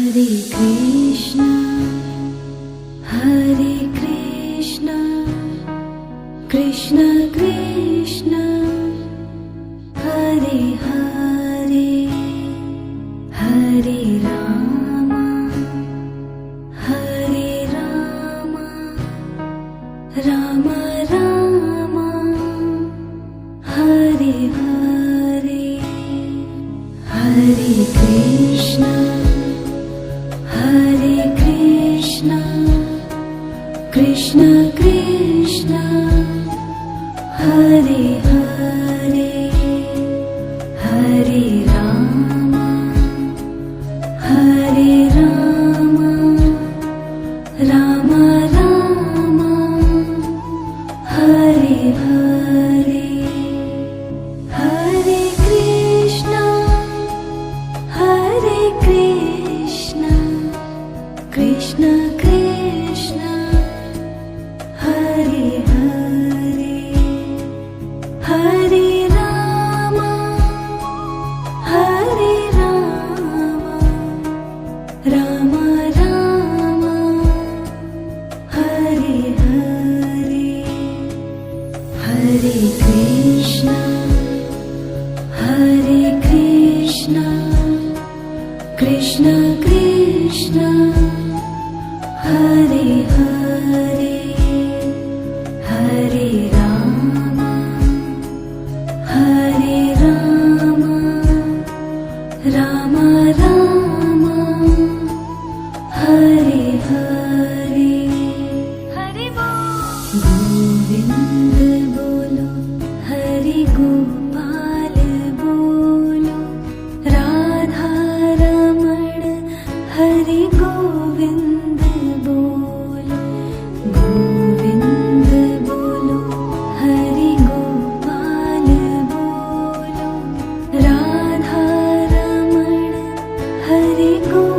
हरे कृष्णा कृष्ण कृष्ण हरे हरे हरे राम राम राम हरे हरे हरे कृष्णा कृष्ण कृष्ण हरे हरे हरे राम राम राम हरे हरे हरे कृष्णा कृष्ण कृष्ण हरे हरे हरे राम राम राम हरे हरे हरे कृष्णा कृष्ण कृष्ण हरे हरे हरे राम राम राम हरे हरे हरे गोविंद बोलो हरि गोपाल बोलो राधा रमण हरि गोविंद बोलो गोविंद बोलो हरि गोपाल बोलो राधा रमण हरि गोविंद